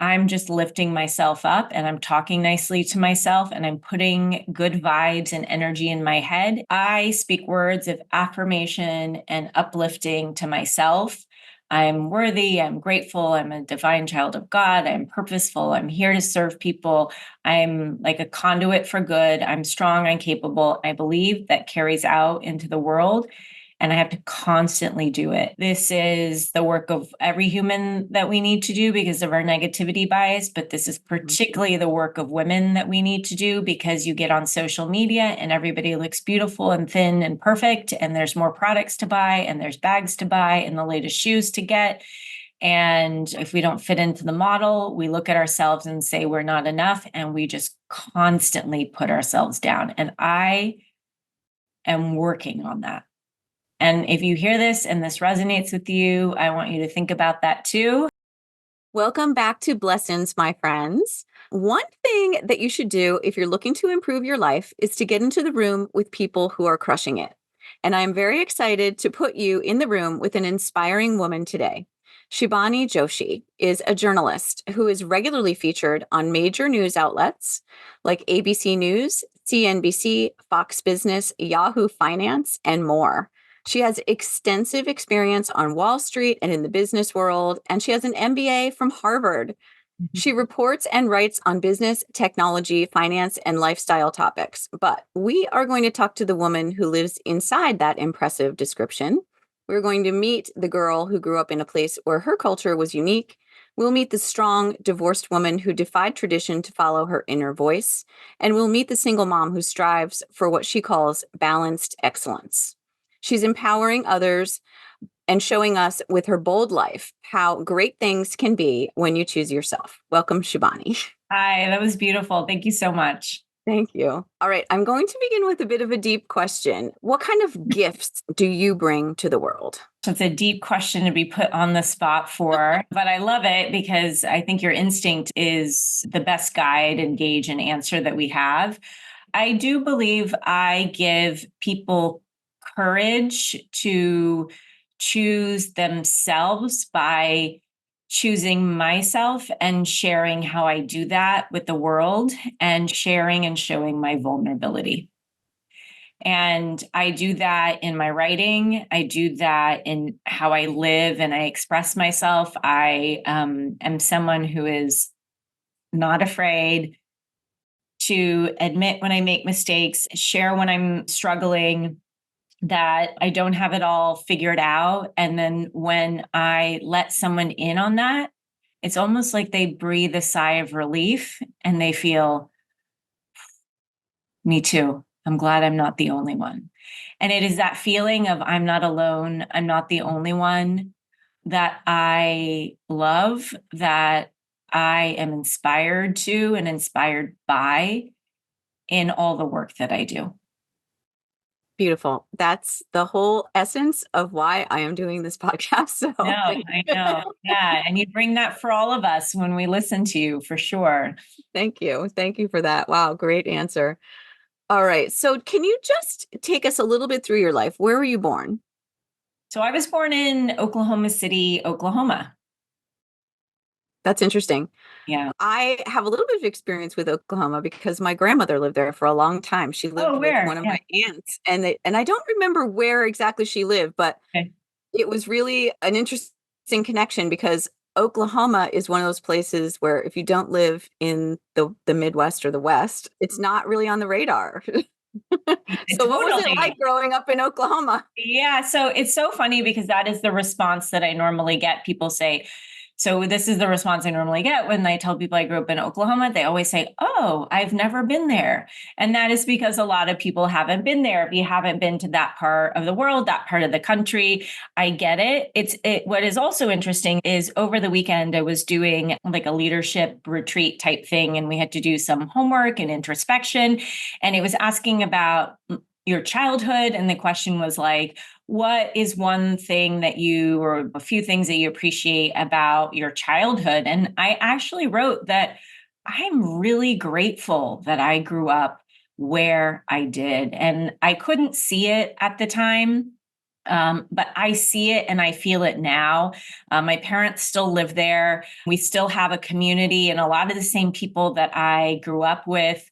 I'm just lifting myself up and I'm talking nicely to myself and I'm putting good vibes and energy in my head. I speak words of affirmation and uplifting to myself. I'm worthy, I'm grateful, I'm a divine child of God, I'm purposeful, I'm here to serve people, I'm like a conduit for good, I'm strong, I'm capable. I believe that carries out into the world. And I have to constantly do it. This is the work of every human that we need to do because of our negativity bias, but this is particularly the work of women that we need to do because you get on social media and everybody looks beautiful and thin and perfect, and there's more products to buy, and there's bags to buy, and the latest shoes to get. And if we don't fit into the model, we look at ourselves and say we're not enough, and we just constantly put ourselves down. And I am working on that. And if you hear this and this resonates with you, I want you to think about that too. Welcome back to Blessings, my friends. One thing that you should do if you're looking to improve your life is to get into the room with people who are crushing it. And I'm very excited to put you in the room with an inspiring woman today. Shibani Joshi is a journalist who is regularly featured on major news outlets like ABC News, CNBC, Fox Business, Yahoo Finance, and more. She has extensive experience on Wall Street and in the business world, and she has an MBA from Harvard. She reports and writes on business, technology, finance, and lifestyle topics. But we are going to talk to the woman who lives inside that impressive description. We're going to meet the girl who grew up in a place where her culture was unique. We'll meet the strong, divorced woman who defied tradition to follow her inner voice. And we'll meet the single mom who strives for what she calls balanced excellence. She's empowering others and showing us with her bold life how great things can be when you choose yourself. Welcome, Shibani. Hi, that was beautiful. Thank you so much. Thank you. All right, I'm going to begin with a bit of a deep question. What kind of gifts do you bring to the world? It's a deep question to be put on the spot for, but I love it because I think your instinct is the best guide and gauge and answer that we have. I do believe I give people courage to choose themselves by choosing myself and sharing how I do that with the world and sharing and showing my vulnerability. And I do that in my writing. I do that in how I live and I express myself. I am someone who is not afraid to admit when I make mistakes, share when I'm struggling, that I don't have it all figured out. And then when I let someone in on that, it's almost like they breathe a sigh of relief and they feel, me too. I'm glad I'm not the only one. And it is that feeling of I'm not alone, I'm not the only one, that I love, that I am inspired to and inspired by in all the work that I do. Beautiful. That's the whole essence of why I am doing this podcast. So No, I know. Yeah. And you bring that for all of us when we listen to you, for sure. thank you. Thank you for that. Wow, great answer. All right. So can you just take us a little bit through your life? Where were you born? So I was born in Oklahoma City, Oklahoma. That's interesting. Yeah. I have a little bit of experience with Oklahoma because my grandmother lived there for a long time. She lived Oh, with where? one of Yeah. my aunts, and I don't remember where exactly she lived, but Okay. it was really an interesting connection because Oklahoma is one of those places where if you don't live in the Midwest or the West, it's not really on the radar. So what was it like Totally. growing up in Oklahoma? Yeah. So it's so funny because that is the response that I normally get. People say, so this is the response I normally get when I tell people I grew up in Oklahoma. They always say, "Oh, I've never been there." And that is because a lot of people haven't been there. If you haven't been to that part of the world, that part of the country, I get it. What is also interesting is over the weekend, I was doing like a leadership retreat type thing, and we had to do some homework and introspection. And it was asking about your childhood. And the question was like, what is one thing that you, or a few things that you appreciate about your childhood? And I actually wrote that I'm really grateful that I grew up where I did. And I couldn't see it at the time. But I see it and I feel it now. My parents still live there. We still have a community and a lot of the same people that I grew up with.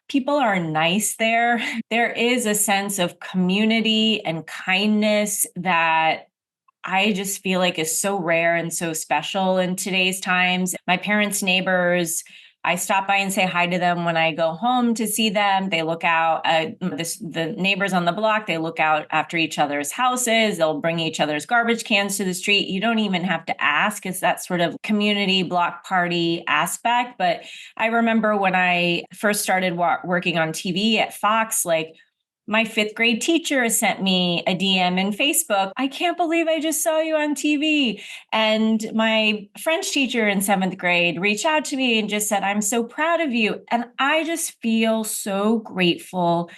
People are nice there. There is a sense of community and kindness that I just feel like is so rare and so special in today's times. My parents' neighbors, I stop by and say hi to them when I go home to see them. They look out, the neighbors on the block, they look out after each other's houses. They'll bring each other's garbage cans to the street. You don't even have to ask. It's that sort of community block party aspect. But I remember when I first started working on TV at Fox, like my fifth grade teacher sent me a DM in Facebook. I can't believe I just saw you on TV. And my French teacher in seventh grade reached out to me and just said, I'm so proud of you. And I just feel so grateful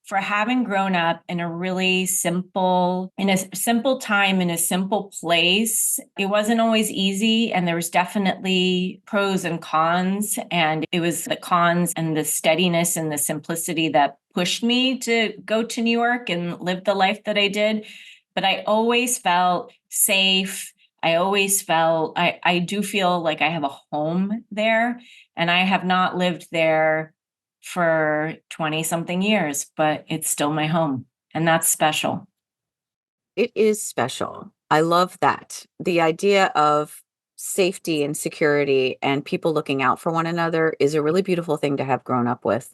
for having grown up in a really in a simple time, in a simple place. It wasn't always easy, and there was definitely pros and cons. And it was the cons and the steadiness and the simplicity that pushed me to go to New York and live the life that I did. But I always felt safe. I do feel like I have a home there, and I have not lived there for 20 something years, but it's still my home. And that's special. It is special. I love that. The idea of safety and security and people looking out for one another is a really beautiful thing to have grown up with.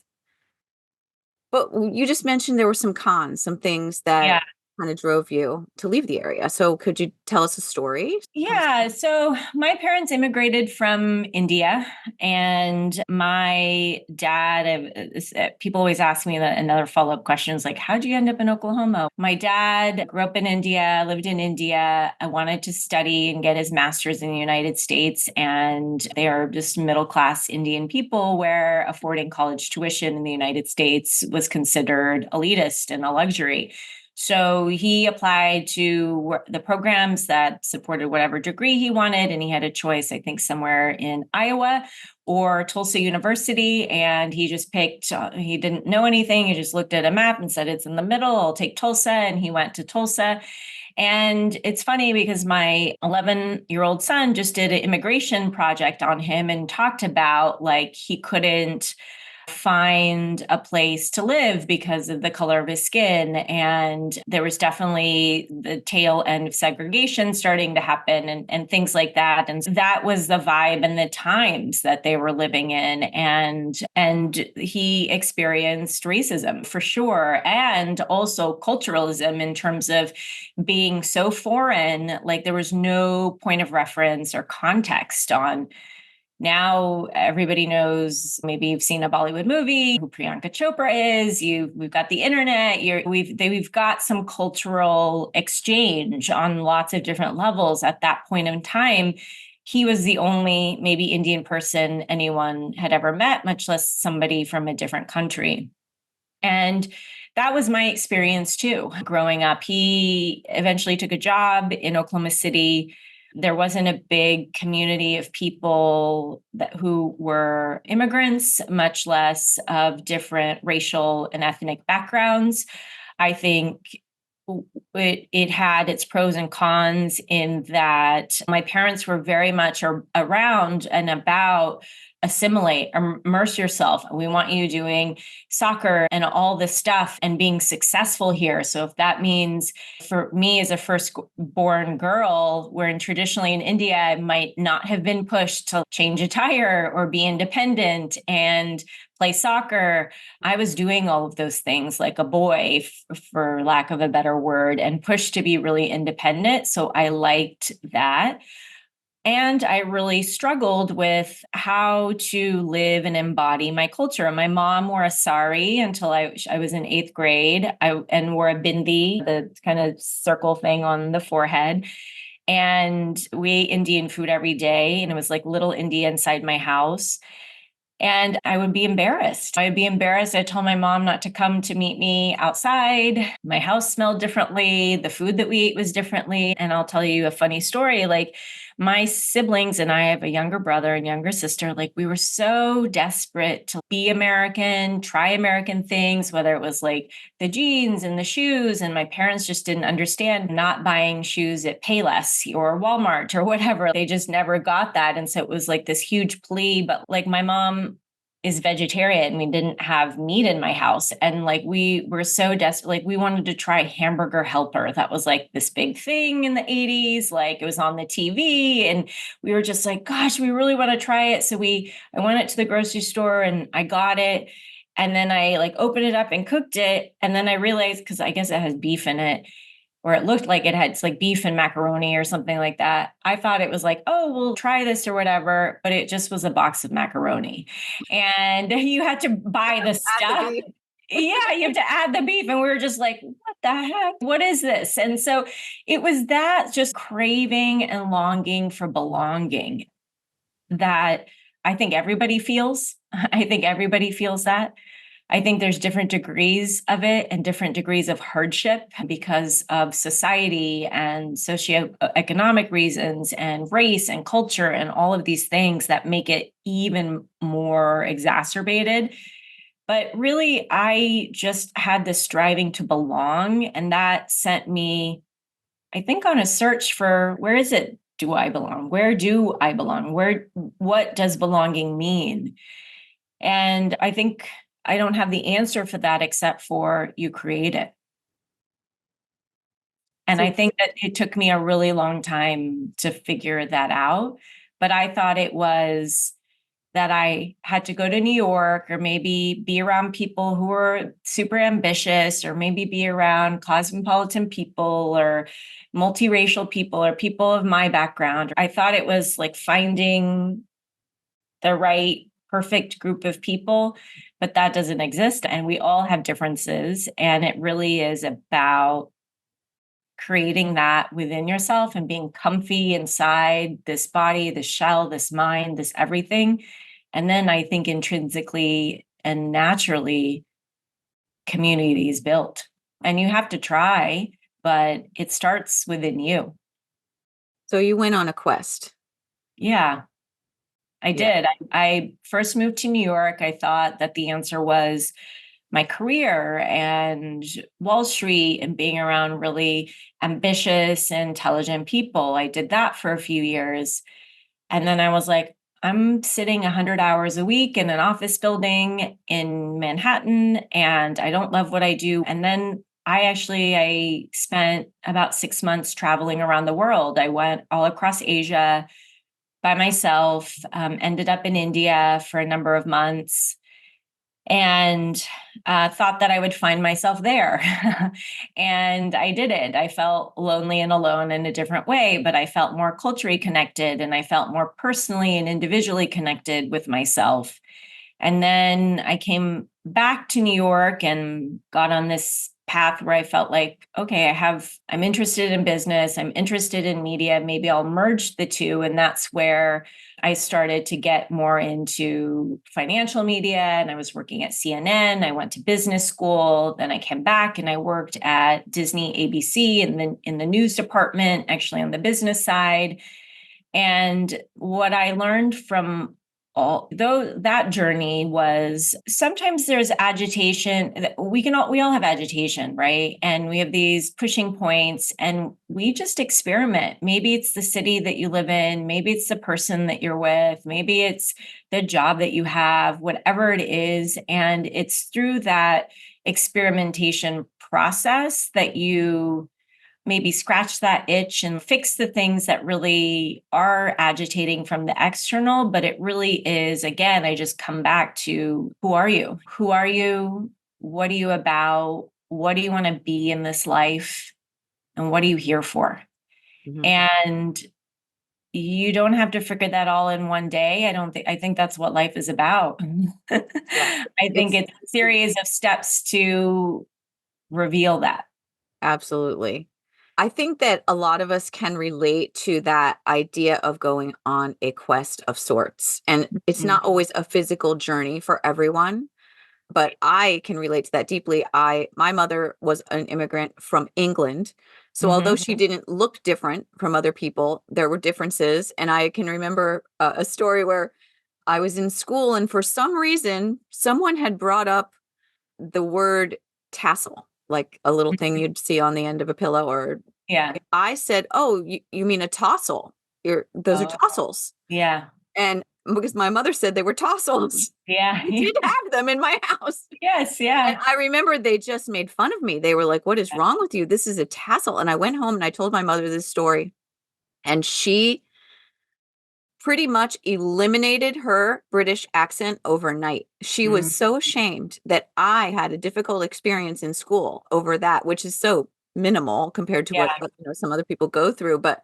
But you just mentioned there were some cons, some things Yeah. that kind of drove you to leave the area. So could you tell us a story? Yeah. So my parents immigrated from India, and my dad, people always ask me that another follow up question is like, how'd you end up in Oklahoma? My dad grew up in India, lived in India. I wanted to study and get his master's in the United States. And they are just middle class Indian people where affording college tuition in the United States was considered elitist and a luxury. So he applied to the programs that supported whatever degree he wanted. And he had a choice, I think, somewhere in Iowa or Tulsa University. And he just picked, he didn't know anything. He just looked at a map and said, it's in the middle. I'll take Tulsa. And he went to Tulsa. And it's funny because my 11-year-old son just did an immigration project on him and talked about like he couldn't find a place to live because of the color of his skin. And there was definitely the tail end of segregation starting to happen and things like that. And that was the vibe and the times that they were living in. And he experienced racism for sure. And also culturalism in terms of being so foreign, like there was no point of reference or context on. Now everybody knows, maybe you've seen a Bollywood movie, who Priyanka Chopra is. We've got the internet. We've got some cultural exchange on lots of different levels. At that point in time, he was the only maybe Indian person anyone had ever met, much less somebody from a different country. And that was my experience too. Growing up, he eventually took a job in Oklahoma City. There wasn't a big community of people who were immigrants, much less of different racial and ethnic backgrounds. I think it had its pros and cons in that my parents were very much around and about assimilate, immerse yourself. We want you doing soccer and all this stuff and being successful here. So if that means for me as a firstborn girl, where traditionally in India, I might not have been pushed to change a tire or be independent and play soccer, I was doing all of those things like a boy, for lack of a better word, and pushed to be really independent. So I liked that. And I really struggled with how to live and embody my culture. My mom wore a sari until I was in eighth grade, and wore a bindi, the kind of circle thing on the forehead. And we ate Indian food every day, and it was like little India inside my house. And I would be embarrassed. I would be embarrassed. I told my mom not to come to meet me outside. My house smelled differently. The food that we ate was differently. And I'll tell you a funny story. Like my siblings and I have a younger brother and younger sister. Like, we were so desperate to be American, try American things, whether it was like the jeans and the shoes. And my parents just didn't understand not buying shoes at Payless or Walmart or whatever. They just never got that. And so it was like this huge plea. But like, my mom is vegetarian. We didn't have meat in my house. And like, we were so desperate. Like, we wanted to try Hamburger Helper. That was like this big thing in the 80s. Like, it was on the TV. And we were just like, gosh, we really want to try it. So I went it to the grocery store and I got it. And then I like opened it up and cooked it. And then I realized, because I guess it has beef in it, or it looked like it had like beef and macaroni or something like that. I thought it was like, oh, we'll try this or whatever, but it just was a box of macaroni. And you had to buy the stuff. Yeah, you have to add the beef. And we were just like, what the heck? What is this? And so it was that just craving and longing for belonging that I think everybody feels. I think everybody feels that. I think there's different degrees of it and different degrees of hardship because of society and socioeconomic reasons and race and culture and all of these things that make it even more exacerbated. But really, I just had this striving to belong, and that sent me, I think, on a search for where is it do I belong? Where do I belong? What does belonging mean? And I think I don't have the answer for that except for you create it. And I So think that it took me a really long time to figure that out. But I thought it was that I had to go to New York or maybe be around people who were super ambitious or maybe be around cosmopolitan people or multiracial people or people of my background. I thought it was like finding the right perfect group of people, but that doesn't exist. And we all have differences. And it really is about creating that within yourself and being comfy inside this body, this shell, this mind, this everything. And then I think intrinsically and naturally, community is built. And you have to try, but it starts within you. So you went on a quest. Yeah. I Yeah. did. I first moved to New York. I thought that the answer was my career and Wall Street and being around really ambitious, intelligent people. I did that for a few years. And then I was like, I'm sitting 100 hours a week in an office building in Manhattan, and I don't love what I do. And then I spent about 6 months traveling around the world. I went all across Asia by myself, ended up in India for a number of months, and thought that I would find myself there. And I didn't. I felt lonely and alone in a different way, but I felt more culturally connected and I felt more personally and individually connected with myself. And then I came back to New York and got on this path where I felt like, okay, I'm interested in business, I'm interested in media, maybe I'll merge the two. And that's where I started to get more into financial media. And I was working at CNN. I went to business school. Then I came back and I worked at Disney ABC and then in the news department, actually on the business side. And what I learned from all though that journey was sometimes there's agitation. We all have agitation, right? And we have these pushing points and we just experiment. Maybe it's the city that you live in, maybe it's the person that you're with, maybe it's the job that you have, whatever it is. And it's through that experimentation process that you maybe scratch that itch and fix the things that really are agitating from the external. But it really is, again, I just come back to who are you? Who are you? What are you about? What do you want to be in this life? And what are you here for? Mhm. And you don't have to figure that all in one day. I think that's what life is about. Yeah. I think It's it's a series of steps to reveal that. absolutely. I think that a lot of us can relate to that idea of going on a quest of sorts. And it's Mhm. not always a physical journey for everyone, but I can relate to that deeply. My mother was an immigrant from England. So although Mm-hmm. she didn't look different from other people, there were differences. And I can remember a story where I was in school and for some reason, someone had brought up the word tassel, like a little thing you'd see on the end of a pillow. Or Yeah. I said, "Oh, you mean a tossel? Those are Oh, tossels." yeah. And because my mother said they were tossels, Yeah. I did have them in my house. Yes. And Yeah. I remember they just made fun of me. They were like, "What is wrong with you? This is a tassel." And I went home and I told my mother this story, and she pretty much eliminated her British accent overnight. She was Mm, so ashamed that I had a difficult experience in school over that, which is so minimal compared to what yeah. some other people go through. But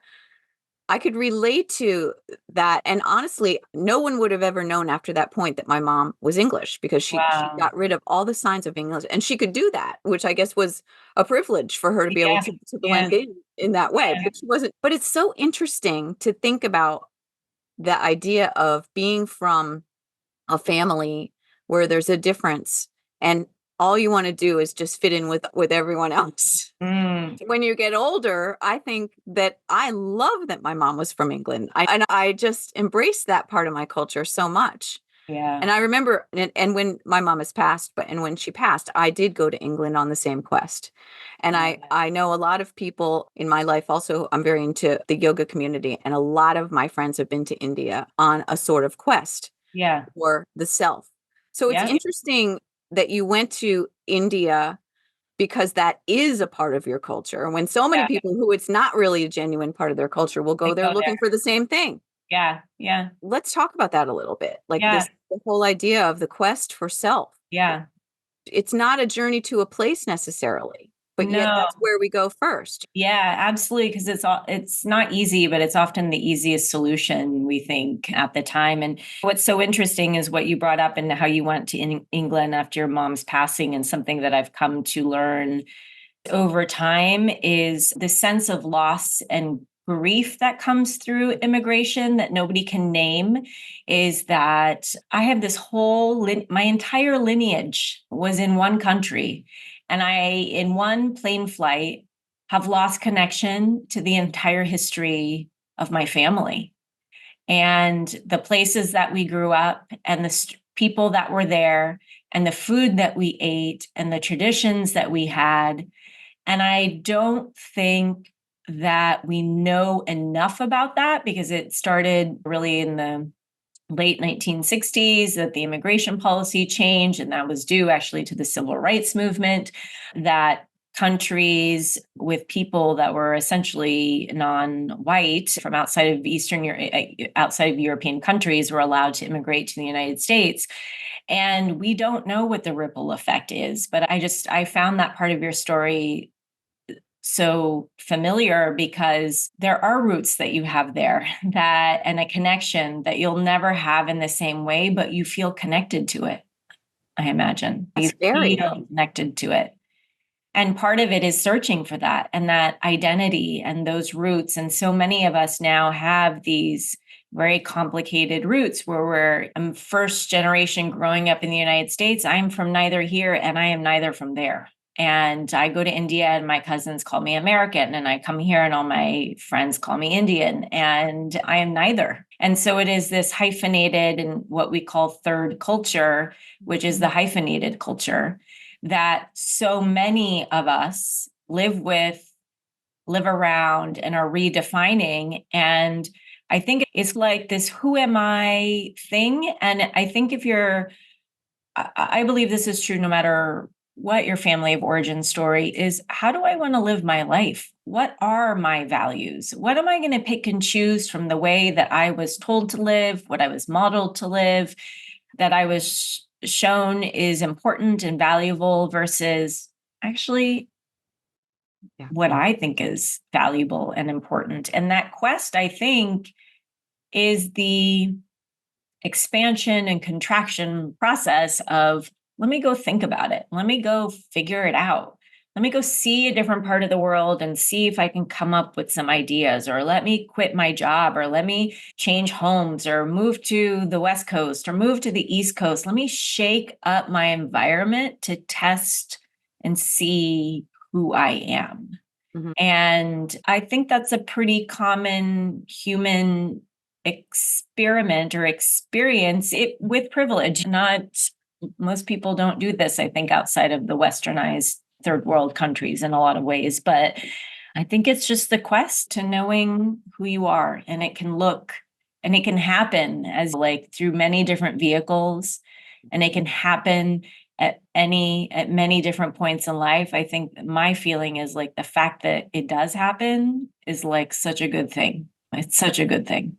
I could relate to that. And honestly, no one would have ever known after that point that my mom was English because she Wow. got rid of all the signs of English and she could do that, which I guess was a privilege for her to be able Yeah. to Yeah. blend in that way. Yeah. But she wasn't, but it's so interesting to think about the idea of being from a family where there's a difference and all you want to do is just fit in with everyone else. Mm, When you get older, I think that I love that my mom was from England. And I just embrace that part of my culture so much. yeah. And I remember, and when my mom has passed, and when she passed, I did go to England on the same quest. And Yeah. I know a lot of people in my life also, I'm very into the yoga community, and a lot of my friends have been to India on a sort of quest Yeah. for the self. So it's Yeah. interesting that you went to India because that is a part of your culture. When so many Yeah. people who it's not really a genuine part of their culture will They go there go there. looking for the same thing. Yeah. Yeah. Let's talk about that a little bit. Like Yeah. this the whole idea of the quest for self. Yeah. It's not a journey to a place necessarily, but yet No. that's where we go first. Yeah, absolutely. Because it's not easy, but it's often the easiest solution, we think, at the time. And what's so interesting is what you brought up and how you went to England after your mom's passing, and something that I've come to learn over time is the sense of loss and grief that comes through immigration that nobody can name. Is that I have this whole my entire lineage was in one country, and I in one plane flight have lost connection to the entire history of my family and the places that we grew up and the people that were there and the food that we ate and the traditions that we had. And I don't think that we know enough about that because it started really in the late 1960s that the immigration policy changed, and that was due actually to the civil rights movement, that countries with people that were essentially non-white from outside of European countries were allowed to immigrate to the United States. And we don't know what the ripple effect is, but I found that part of your story so familiar because there are roots that you have there that and a connection that you'll never have in the same way, but you feel connected to it. I imagine you That's very feel connected to it. And part of it is searching for that and that identity and those roots. And so many of us now have these very complicated roots where I'm first generation growing up in the United States. I'm from neither here and I am neither from there. And I go to India and my cousins call me American, and I come here and all my friends call me Indian, and I am neither. And so it is this hyphenated and what we call third culture, which is the hyphenated culture that so many of us live with, live around, and are redefining. And I think it's like this who am I thing. And I think I believe this is true no matter what your family of origin story is. How do I want to live my life? What are my values? What am I going to pick and choose from the way that I was told to live, what I was modeled to live, that I was shown is important and valuable versus actually yeah. what I think is valuable and important. And that quest, I think, is the expansion and contraction process of let me go think about it. Let me go figure it out. Let me go see a different part of the world and see if I can come up with some ideas, or let me quit my job, or let me change homes, or move to the West Coast, or move to the East Coast. Let me shake up my environment to test and see who I am. Mhm. And I think that's a pretty common human experiment or experience it with privilege. Not most people don't do this, I think, outside of the westernized third world countries in a lot of ways. But I think it's just the quest to knowing who you are. And it can look and it can happen as like through many different vehicles. And it can happen at many different points in life. I think my feeling is like the fact that it does happen is like such a good thing. It's such a good thing.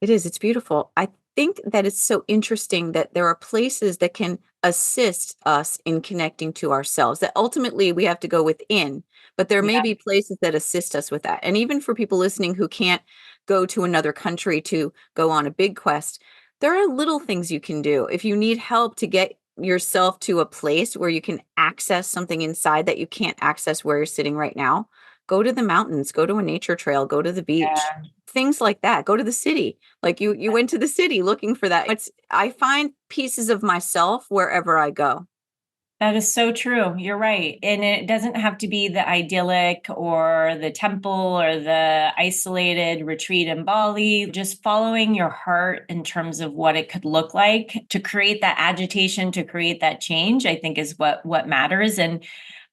It is. It's beautiful. I think that it's so interesting that there are places that can assist us in connecting to ourselves, that ultimately we have to go within, but there may Yeah. be places that assist us with that. And even for people listening who can't go to another country to go on a big quest, there are little things you can do. If you need help to get yourself to a place where you can access something inside that you can't access where you're sitting right now, go to the mountains, go to a nature trail, go to the beach, Yeah. things like that, go to the city. Like you went to the city looking for that. I find pieces of myself wherever I go. That is so true. You're right. And it doesn't have to be the idyllic or the temple or the isolated retreat in Bali. Just following your heart in terms of what it could look like to create that agitation, to create that change, I think is what matters. And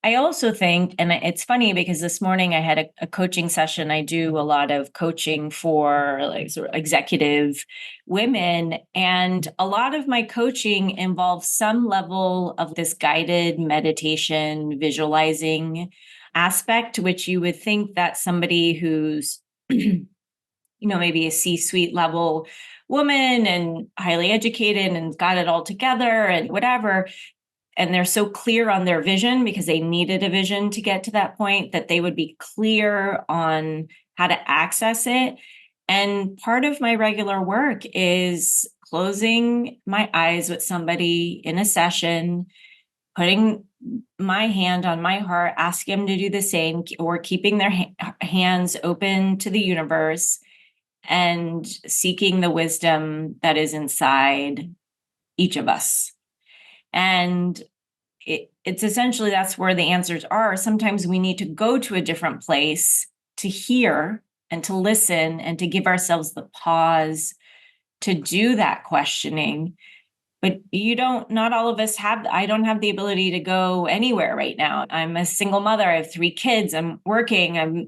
I also think, and it's funny because this morning I had a coaching session. I do a lot of coaching for like sort of executive women. And a lot of my coaching involves some level of this guided meditation, visualizing aspect, which you would think that somebody who's, maybe a C-suite level woman and highly educated and got it all together and whatever, and they're so clear on their vision because they needed a vision to get to that point, that they would be clear on how to access it. And part of my regular work is closing my eyes with somebody in a session, putting my hand on my heart, asking them to do the same, or keeping their hands open to the universe and seeking the wisdom that is inside each of us. And it's essentially that's where the answers are. Sometimes we need to go to a different place to hear and to listen and to give ourselves the pause to do that questioning. But not all of us I don't have the ability to go anywhere right now. I'm a single mother. I have 3 kids. I'm working. I'm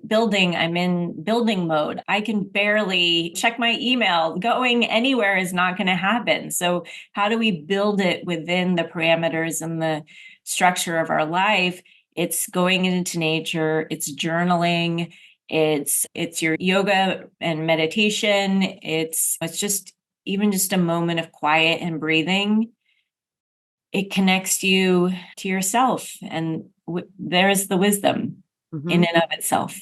in building mode. I can barely check my email. Going anywhere is not going to happen. So, how do we build it within the parameters and the structure of our life? It's going into nature, it's journaling, it's your yoga and meditation. It's just even just a moment of quiet and breathing. It connects you to yourself, and there's the wisdom in Mhm. and of itself.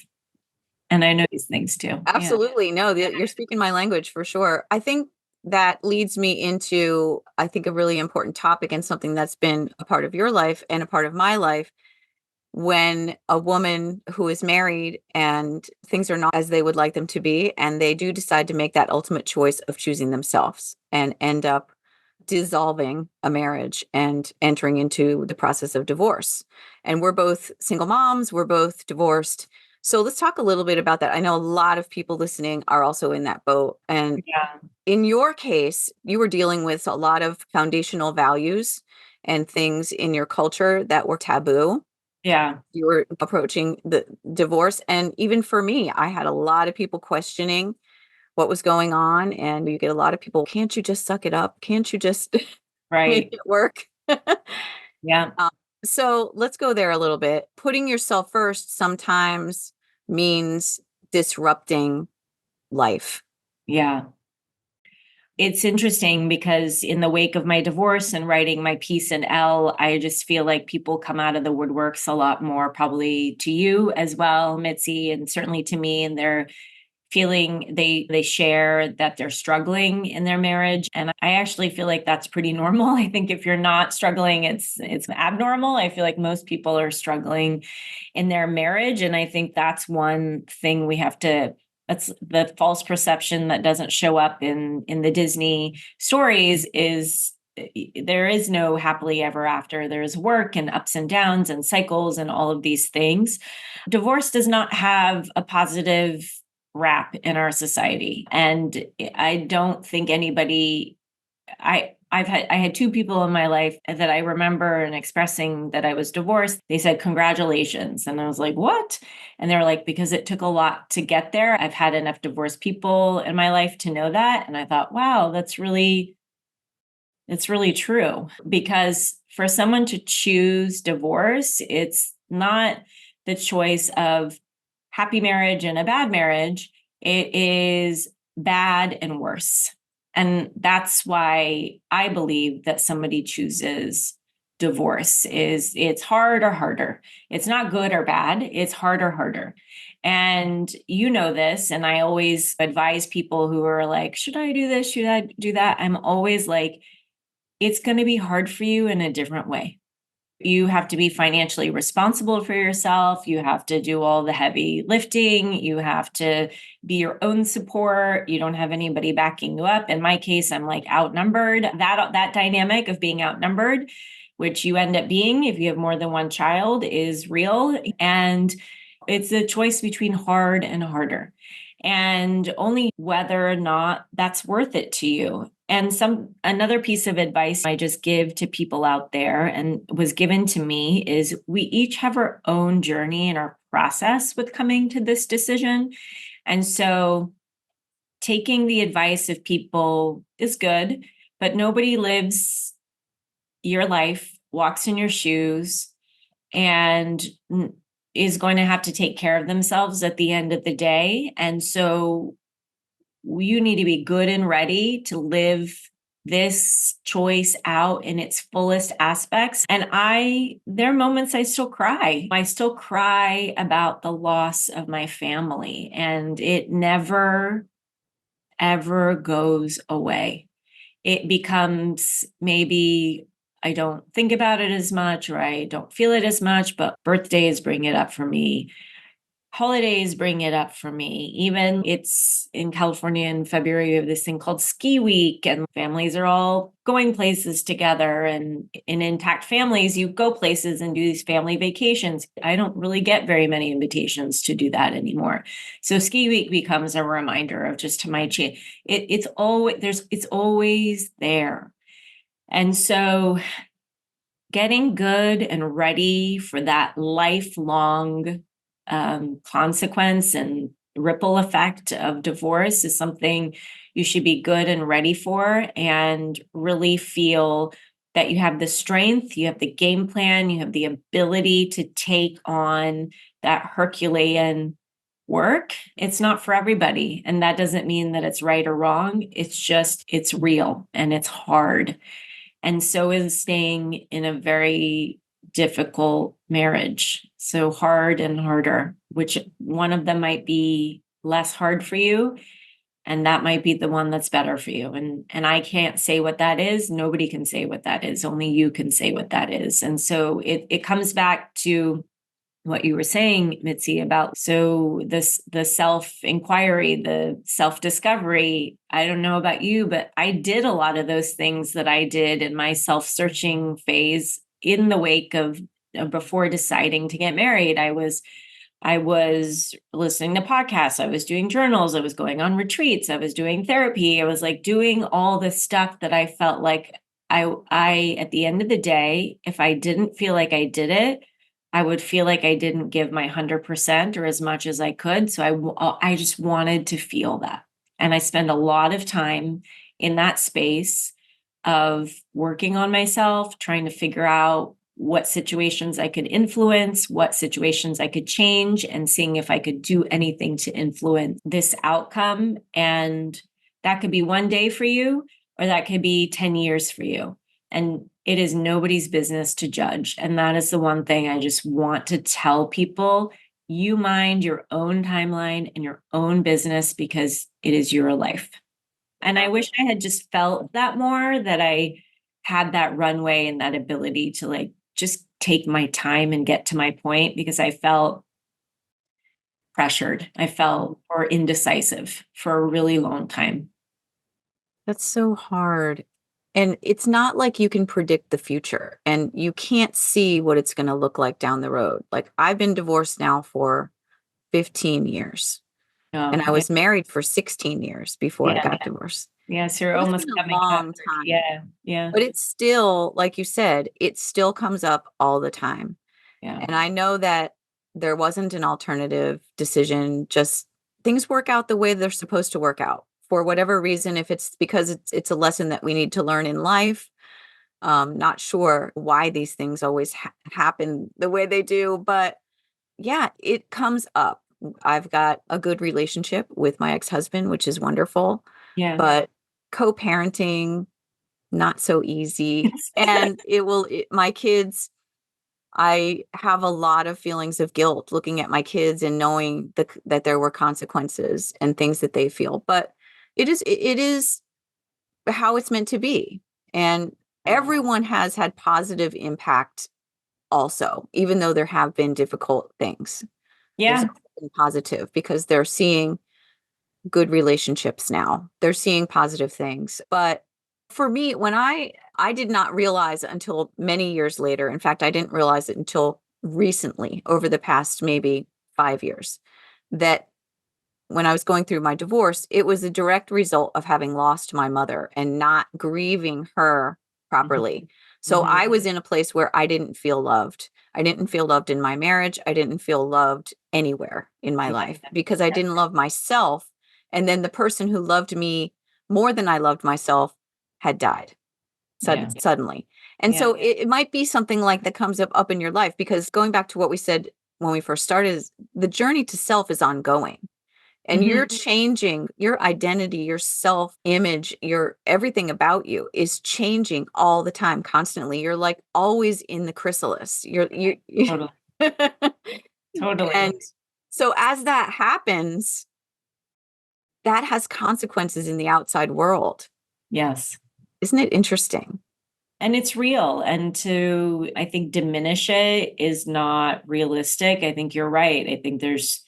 And I know these things too. Yeah. Absolutely. No, you're speaking my language for sure. I think that leads me into, I think, a really important topic and something that's been a part of your life and a part of my life. When a woman who is married and things are not as they would like them to be, and they do decide to make that ultimate choice of choosing themselves and end up dissolving a marriage and entering into the process of divorce. And we're both single moms, we're both divorced. So let's talk a little bit about that. I know a lot of people listening are also in that boat. And Yeah. in your case, you were dealing with a lot of foundational values and things in your culture that were taboo. Yeah. You were approaching the divorce. And even for me, I had a lot of people questioning what was going on. And you get a lot of people, can't you just suck it up? Can't you just make Right. it work? Yeah. Um, so let's go there a little bit. Putting yourself first sometimes means disrupting life. Yeah. It's interesting because in the wake of my divorce and writing my piece in Elle, I just feel like people come out of the woodworks a lot more, probably to you as well, Mitzi, and certainly to me. And they're feeling they share that they're struggling in their marriage, and I actually feel like that's pretty normal. I think if you're not struggling, it's abnormal. I feel like most people are struggling in their marriage, and I think that's one thing we have to that's the false perception that doesn't show up in the Disney stories is there is no happily ever after. There's work and ups and downs and cycles and all of these things. Divorce does not have a positive rap in our society. And I don't think anybody, I had two people in my life that I remember and expressing that I was divorced. They said, congratulations. And I was like, what? And they were like, because it took a lot to get there. I've had enough divorced people in my life to know that. And I thought, wow, it's really true, because for someone to choose divorce, it's not the choice of happy marriage and a bad marriage. It is bad and worse. And that's why I believe that somebody chooses divorce. Is it's hard or harder. It's not good or bad. It's hard or harder. And you know this, and I always advise people who are like, should I do this? Should I do that? I'm always like, it's going to be hard for you in a different way. You have to be financially responsible for yourself. You have to do all the heavy lifting. You have to be your own support. You don't have anybody backing you up. In my case, I'm like outnumbered. That dynamic of being outnumbered, which you end up being if you have more than one child, is real. And it's a choice between hard and harder, and only whether or not that's worth it to you. And another piece of advice I just give to people out there, and was given to me, is we each have our own journey and our process with coming to this decision. And so taking the advice of people is good, but nobody lives your life, walks in your shoes, and is going to have to take care of themselves at the end of the day. And so you need to be good and ready to live this choice out in its fullest aspects. And there are moments I still cry. I still cry about the loss of my family, and it never, ever goes away. It becomes, maybe I don't think about it as much, or I don't feel it as much, but birthdays bring it up for me. Holidays bring it up for me. Even it's in California in February, we have this thing called Ski Week, and families are all going places together. And in intact families, you go places and do these family vacations. I don't really get very many invitations to do that anymore. So Ski Week becomes a reminder of just my change. It's always there. And so getting good and ready for that lifelong consequence and ripple effect of divorce is something you should be good and ready for, and really feel that you have the strength, you have the game plan, you have the ability to take on that Herculean work. It's not for everybody. And that doesn't mean that it's right or wrong. It's just, it's real and it's hard. And so is staying in a very difficult marriage. So hard and harder, which one of them might be less hard for you, and that might be the one that's better for you. And I can't say what that is. Nobody can say what that is. Only you can say what that is. And so it comes back to what you were saying, Mitzi, about the self-inquiry, the self-discovery. I don't know about you, but I did a lot of those things that I did in my self-searching phase in the wake of before deciding to get married. I was listening to podcasts, I was doing journals, I was going on retreats, I was doing therapy, I was like doing all this stuff that I felt like I at the end of the day, if I didn't feel like I did it, I would feel like I didn't give my 100% or as much as I could. So I just wanted to feel that. And I spend a lot of time in that space of working on myself, trying to figure out what situations I could influence, what situations I could change, and seeing if I could do anything to influence this outcome. And that could be one day for you, or that could be 10 years for you. And it is nobody's business to judge. And that is the one thing I just want to tell people. You mind your own timeline and your own business, because it is your life. And I wish I had just felt that more, that I had that runway and that ability to like just take my time and get to my point, because I felt pressured. I felt or indecisive for a really long time. That's so hard. And it's not like you can predict the future and you can't see what it's going to look like down the road. Like I've been divorced now for 15 years and Oh, I yeah. was married for 16 years before I Yeah. got divorced. Yeah. So you're So it's almost been a coming up. long time, Yeah. Yeah. but it's still, like you said, it still comes up all the time. Yeah. And I know that there wasn't an alternative decision, just things work out the way they're supposed to work out for whatever reason. If it's because it's a lesson that we need to learn in life, not sure why these things always happen the way they do, but yeah, it comes up. I've got a good relationship with my ex-husband, which is wonderful, Yeah. but co-parenting, not so easy. And my kids, I have a lot of feelings of guilt looking at my kids and knowing that there were consequences and things that they feel, but it is how it's meant to be. And everyone has had positive impact also, even though there have been difficult things. There's Yeah. also been positive because they're seeing good relationships now. They're seeing positive things. But for me, when I did not realize until many years later. In fact, I didn't realize it until recently, over the past maybe 5 years, that when I was going through my divorce, it was a direct result of having lost my mother and not grieving her properly. So Mhm. I was in a place where I didn't feel loved. I didn't feel loved in my marriage. I didn't feel loved anywhere in my Yeah. life because I didn't love myself. And then the person who loved me more than I loved myself had died Yeah. suddenly. And Yeah. so it might be something like that comes up in your life, because going back to what we said when we first started, is the journey to self is ongoing, and Mhm. you're changing your identity, your self image, your everything about you is changing all the time, constantly. You're like always in the chrysalis. Totally. Totally. And so as that happens, that has consequences in the outside world. Yes. Isn't it interesting? And it's real. And to, I think, diminish it is not realistic. I think you're right. I think there's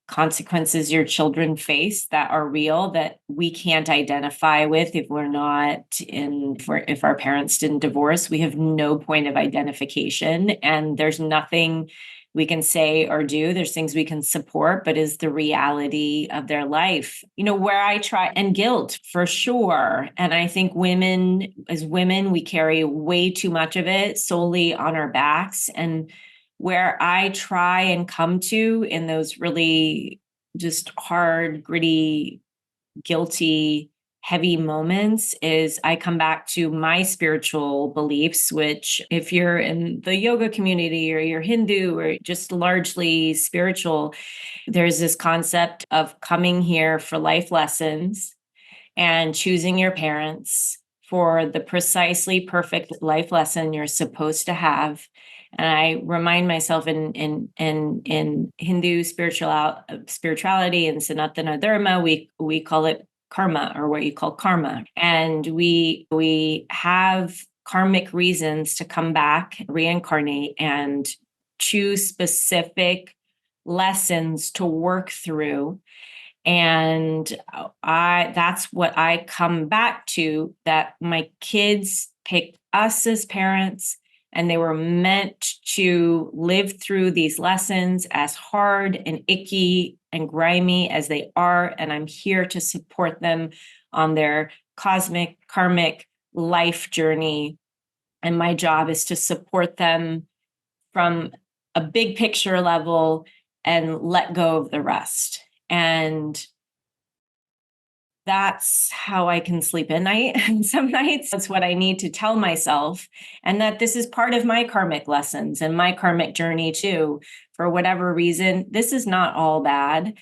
consequences your children face that are real that we can't identify with if we're not if our parents didn't divorce. We have no point of identification, and there's nothing we can say or do. There's things we can support, but is the reality of their life, where I try, and guilt for sure. And I think as women, we carry way too much of it solely on our backs. And where I try and come to in those really just hard, gritty, guilty, heavy moments is I come back to my spiritual beliefs, which, if you're in the yoga community or you're Hindu or just largely spiritual, there's this concept of coming here for life lessons and choosing your parents for the precisely perfect life lesson you're supposed to have. And I remind myself in Hindu spirituality and Sanatana Dharma, we call it karma, or what you call karma. And we have karmic reasons to come back, reincarnate, and choose specific lessons to work through. And that's what I come back to, that my kids picked us as parents, and they were meant to live through these lessons, as hard and icky and grimy as they are. And I'm here to support them on their cosmic karmic life journey. And my job is to support them from a big picture level and let go of the rest. And that's how I can sleep at night. And some nights that's what I need to tell myself. And that this is part of my karmic lessons and my karmic journey too. For whatever reason, this is not all bad.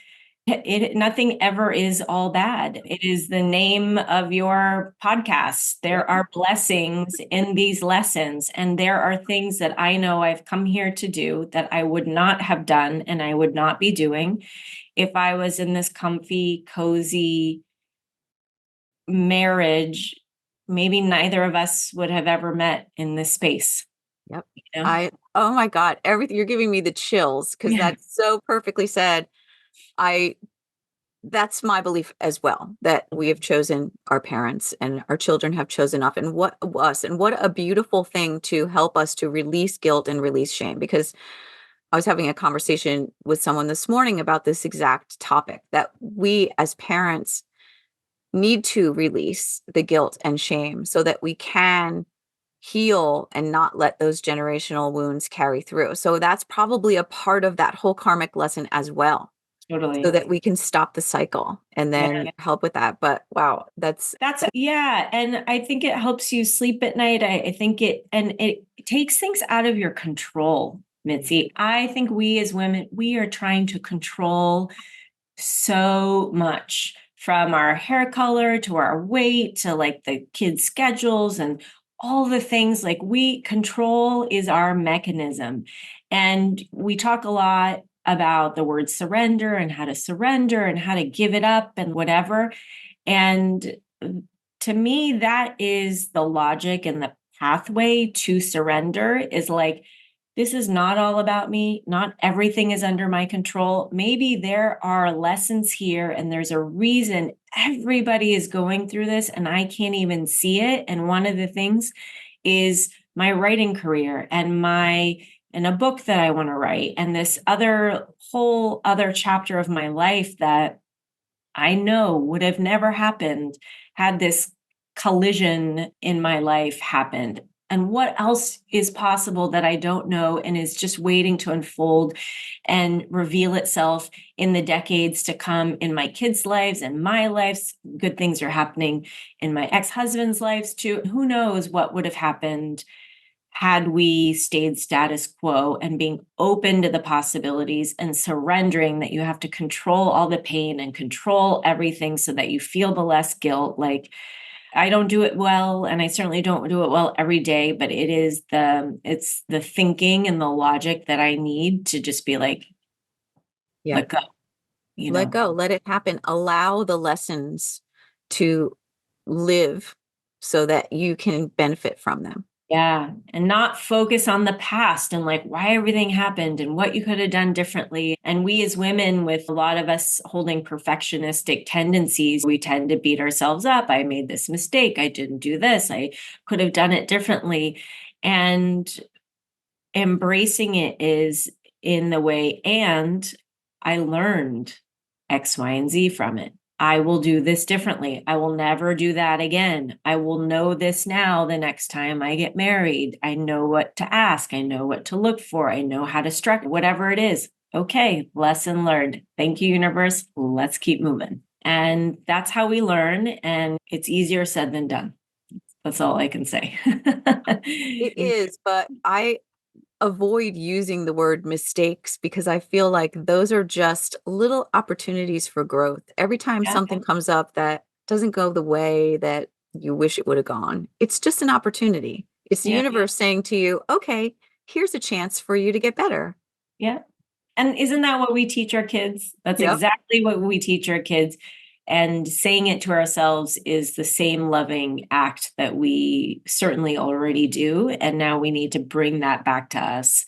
Nothing ever is all bad. It is the name of your podcast. There are blessings in these lessons, and there are things that I know I've come here to do that I would not have done and I would not be doing if I was in this comfy, cozy marriage. Maybe neither of us would have ever met in this space, Yep. you know? Oh my God, everything, you're giving me the chills because Yeah. that's so perfectly said. I that's my belief as well, that we have chosen our parents and our children have chosen us, and what a beautiful thing to help us to release guilt and release shame. Because I was having a conversation with someone this morning about this exact topic, that we as parents need to release the guilt and shame so that we can heal and not let those generational wounds carry through. So that's probably a part of that whole karmic lesson as well, so Totally. that we can stop the cycle and then help with that. But wow, Yeah. And I think it helps you sleep at night. I think it takes things out of your control, Mitzi. I think we as women, we are trying to control so much, from our hair color to our weight to like the kids' schedules and all the things. Like, we control is our mechanism. And we talk a lot about the word surrender and how to give it up and whatever. And to me, that is the logic and the pathway to surrender, is like, this is not all about me. Not everything is under my control. Maybe there are lessons here and there's a reason everybody is going through this and I can't even see it. And one of the things is my writing career and a book that I want to write, and this whole other chapter of my life that I know would have never happened had this collision in my life happened. And what else is possible that I don't know and is just waiting to unfold and reveal itself in the decades to come, in my kids' lives and my lives? Good things are happening in my ex-husband's lives too. Who knows what would have happened had we stayed status quo, and being open to the possibilities and surrendering that you have to control all the pain and control everything so that you feel the less guilt. Like, I don't do it well, and I certainly don't do it well every day, but it's the thinking and the logic that I need to just be like, yeah, let go, you let know? go, let it happen. Allow the lessons to live so that you can benefit from them. Yeah. And not focus on the past and like why everything happened and what you could have done differently. And we as women, with a lot of us holding perfectionistic tendencies, we tend to beat ourselves up. I made this mistake. I didn't do this. I could have done it differently. And embracing it is in the way, and I learned X, Y, and Z from it. I will do this differently. I will never do that again. I will know this now the next time I get married. I know what to ask. I know what to look for. I know how to structure whatever it is. Okay, lesson learned. Thank you, universe. Let's keep moving. And that's how we learn. And it's easier said than done. That's all I can say. It is, but I avoid using the word mistakes because I feel like those are just little opportunities for growth. Every time Yeah, something comes up that doesn't go the way that you wish it would have gone, it's just an opportunity. It's the yeah, universe saying to you, okay, here's a chance for you to get better. yeah. And isn't that what we teach our kids? That's Yep. exactly what we teach our kids. And saying it to ourselves is the same loving act that we certainly already do. And now we need to bring that back to us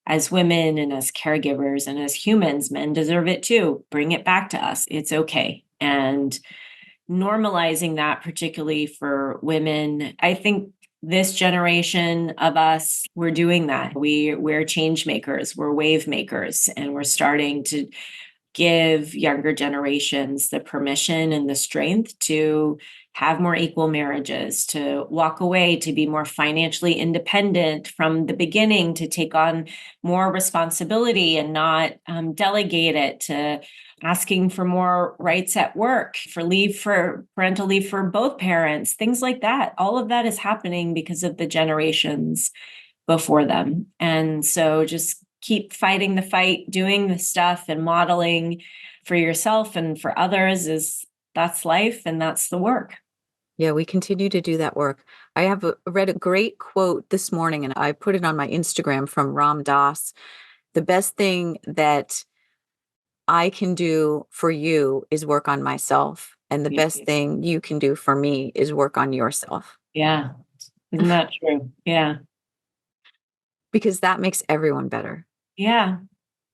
as women and as caregivers and as humans. Men deserve it too. Bring it back to us. It's okay. And normalizing that, particularly for women, I think this generation of us, we're doing that. We're change makers, we're wave makers, and we're starting to give younger generations the permission and the strength to have more equal marriages, to walk away, to be more financially independent from the beginning, to take on more responsibility and not delegate it, to asking for more rights at work, for parental leave for both parents, things like that. All of that is happening because of the generations before them. And so just keep fighting the fight, doing the stuff and modeling for yourself and for others. That's life and that's the work. Yeah, we continue to do that work. I have read a great quote this morning and I put it on my Instagram from Ram Dass. The best thing that I can do for you is work on myself. And the Yeah. best thing you can do for me is work on yourself Yeah. Isn't that true? Yeah. because that makes everyone better. Yeah.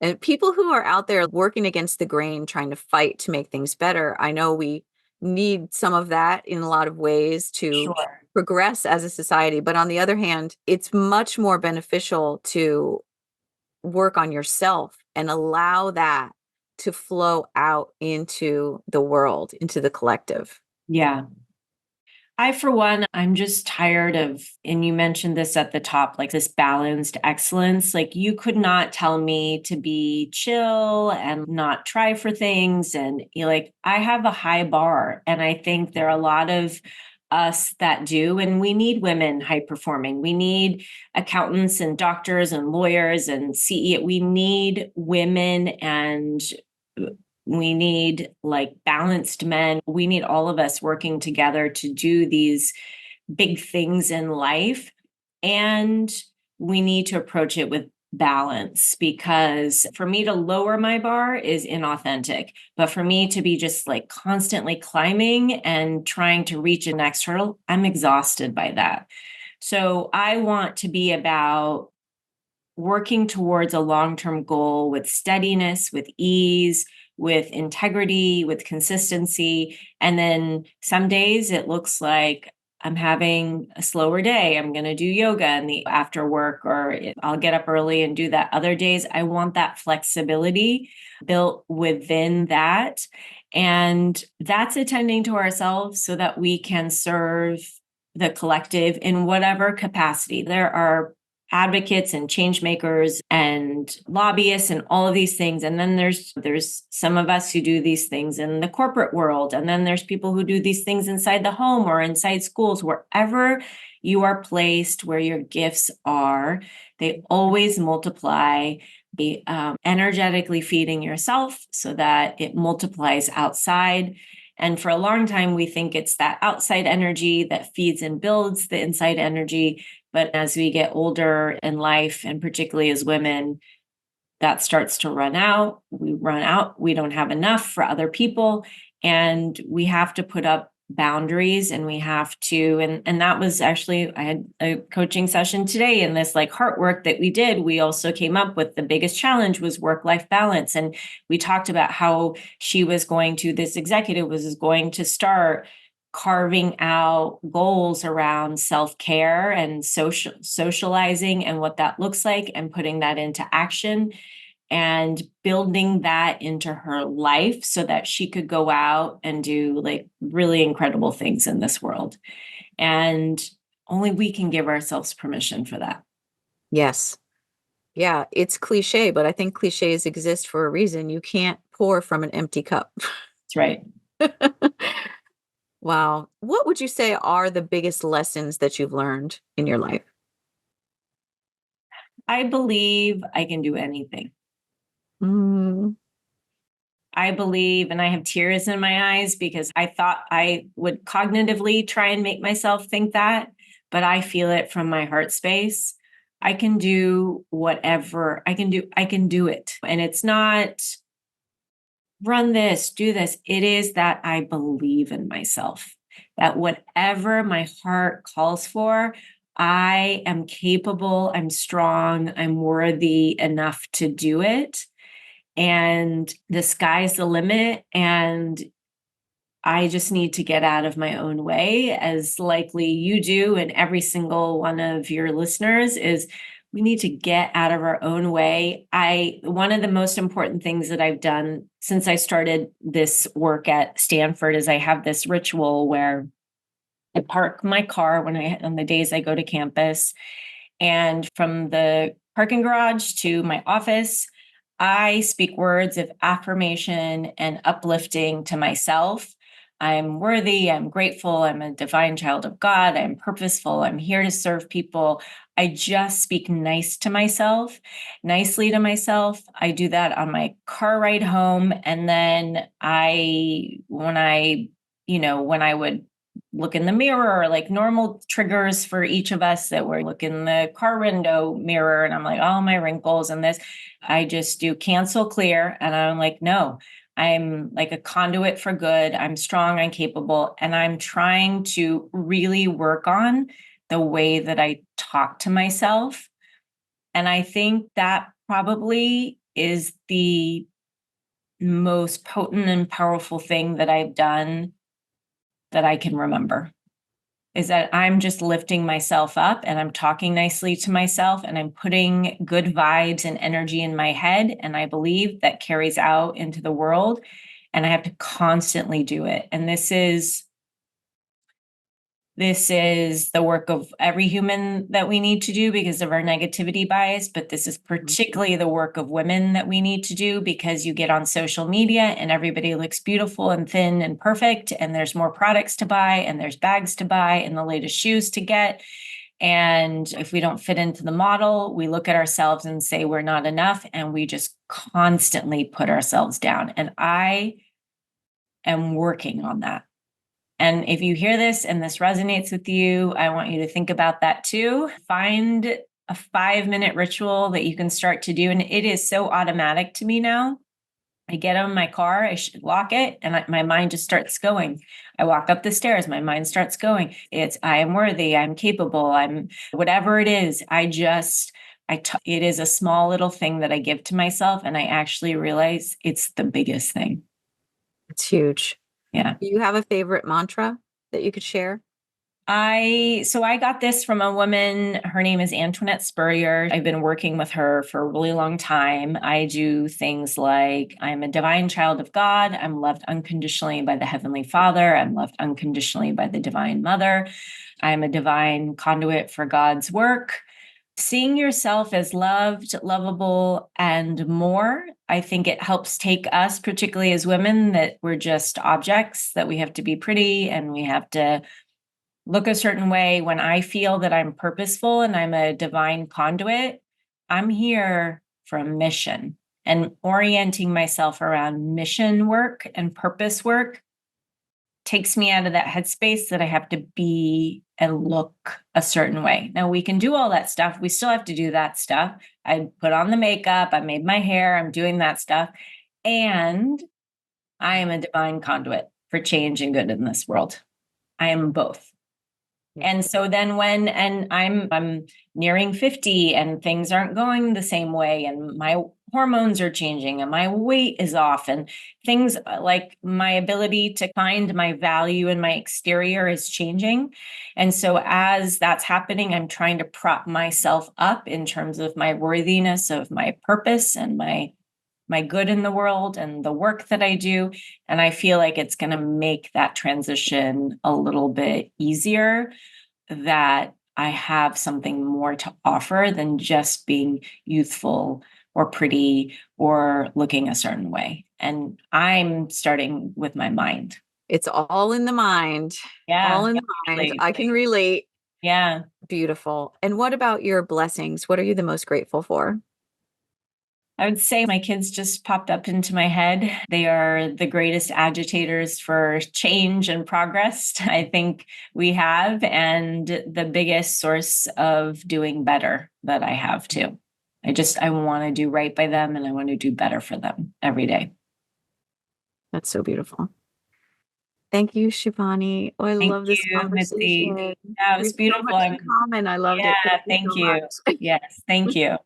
And people who are out there working against the grain, trying to fight to make things better, I know we need some of that in a lot of ways to Sure. progress as a society. But on the other hand, it's much more beneficial to work on yourself and allow that to flow out into the world, into the collective. Yeah. I, for one, I'm just tired of, and you mentioned this at the top, like this balanced excellence. Like, you could not tell me to be chill and not try for things. And like, I have a high bar. And I think there are a lot of us that do. And we need women high performing. We need accountants and doctors and lawyers and CEO. We need women, and we need like balanced men. We need all of us working together to do these big things in life. And we need to approach it with balance, because for me to lower my bar is inauthentic. But for me to be just like constantly climbing and trying to reach a next hurdle, I'm exhausted by that. So I want to be about working towards a long-term goal with steadiness, with ease, with integrity, with consistency. And then some days it looks like I'm having a slower day. I'm going to do yoga in the after work, or I'll get up early and do that. Other days, I want that flexibility built within that. And that's attending to ourselves so that we can serve the collective in whatever capacity. There are advocates and change makers and lobbyists and all of these things, and then there's some of us who do these things in the corporate world, and then there's people who do these things inside the home or inside schools. Wherever you are placed, where your gifts are, they always multiply. Be energetically feeding yourself so that it multiplies outside. And for a long time, we think it's that outside energy that feeds and builds the inside energy. But as we get older in life, and particularly as women, that starts to run out. We run out. We don't have enough for other people. And we have to put up boundaries, and we have to, and that was actually, I had a coaching session today, in this like heart work that we did. We also came up with the biggest challenge was work-life balance. And we talked about how this executive was going to start carving out goals around self-care and socializing and what that looks like, and putting that into action and building that into her life so that she could go out and do like really incredible things in this world. And only we can give ourselves permission for that. Yes. Yeah, it's cliche, but I think cliches exist for a reason. You can't pour from an empty cup. That's right. Wow. What would you say are the biggest lessons that you've learned in your life? I believe I can do anything. Mm, I believe, and I have tears in my eyes because I thought I would cognitively try and make myself think that, but I feel it from my heart space. I can do whatever I can do. I can do it. And it's not run this, do this. It is that I believe in myself, that whatever my heart calls for, I am capable, I'm strong, I'm worthy enough to do it. And the sky's the limit. And I just need to get out of my own way, as likely you do, and every single one of your listeners is. We need to get out of our own way. One of the most important things that I've done since I started this work at Stanford is I have this ritual where I park my car on the days I go to campus, and from the parking garage to my office, I speak words of affirmation and uplifting to myself. I'm worthy, I'm grateful, I'm a divine child of God, I'm purposeful, I'm here to serve people. I just speak nicely to myself. I do that on my car ride home. And then when I would look in the mirror, like normal triggers for each of us, that we're look in the car window mirror and I'm like, oh, my wrinkles and this, I just do cancel clear. And I'm like, no, I'm like a conduit for good. I'm strong, I'm capable. And I'm trying to really work on the way that I talk to myself. And I think that probably is the most potent and powerful thing that I've done that I can remember. Is that I'm just lifting myself up and I'm talking nicely to myself and I'm putting good vibes and energy in my head. And I believe that carries out into the world. And I have to constantly do it. And this is the work of every human that we need to do because of our negativity bias, but this is particularly the work of women that we need to do because you get on social media and everybody looks beautiful and thin and perfect, and there's more products to buy, and there's bags to buy, and the latest shoes to get. And if we don't fit into the model, we look at ourselves and say we're not enough, and we just constantly put ourselves down. And I am working on that. And if you hear this and this resonates with you, I want you to think about that too. Find a 5-minute ritual that you can start to do. And it is so automatic to me now. I get in my car, I should lock it, and my mind just starts going. I walk up the stairs, my mind starts going. It's, I am worthy, I'm capable, I'm whatever it is. It is a small little thing that I give to myself. And I actually realize it's the biggest thing. It's huge. Yeah. Do you have a favorite mantra that you could share? I got this from a woman. Her name is Antoinette Spurrier. I've been working with her for a really long time. I do things like I'm a divine child of God. I'm loved unconditionally by the Heavenly Father. I'm loved unconditionally by the Divine Mother. I'm a divine conduit for God's work. Seeing yourself as loved, lovable, and more, I think it helps take us, particularly as women, that we're just objects, that we have to be pretty and we have to look a certain way. When I feel that I'm purposeful and I'm a divine conduit, I'm here for a mission, and orienting myself around mission work and purpose work takes me out of that headspace that I have to be and look a certain way. Now, we can do all that stuff. We still have to do that stuff. I put on the makeup, I made my hair, I'm doing that stuff. And I am a divine conduit for change and good in this world. I am both. And so then I'm nearing 50 and things aren't going the same way, and my hormones are changing and my weight is off, and things like my ability to find my value in my exterior is changing. And so as that's happening, I'm trying to prop myself up in terms of my worthiness of my purpose and my good in the world and the work that I do. And I feel like it's going to make that transition a little bit easier, that I have something more to offer than just being youthful or pretty or looking a certain way. And I'm starting with my mind. It's all in the mind. Yeah. All in the mind. I can relate. Yeah. Beautiful. And what about your blessings? What are you the most grateful for? I would say my kids just popped up into my head. They are the greatest agitators for change and progress I think we have, and the biggest source of doing better that I have too. I want to do right by them, and I want to do better for them every day. That's so beautiful. Thank you, Shibani. Oh, I Thank love this you, Mitzi. conversation. Yeah, it We was have so beautiful. much in common. I loved it. Yeah, Thank you thank so you. much. Yes, thank you.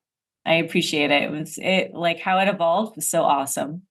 I appreciate it. It like how it evolved was so awesome.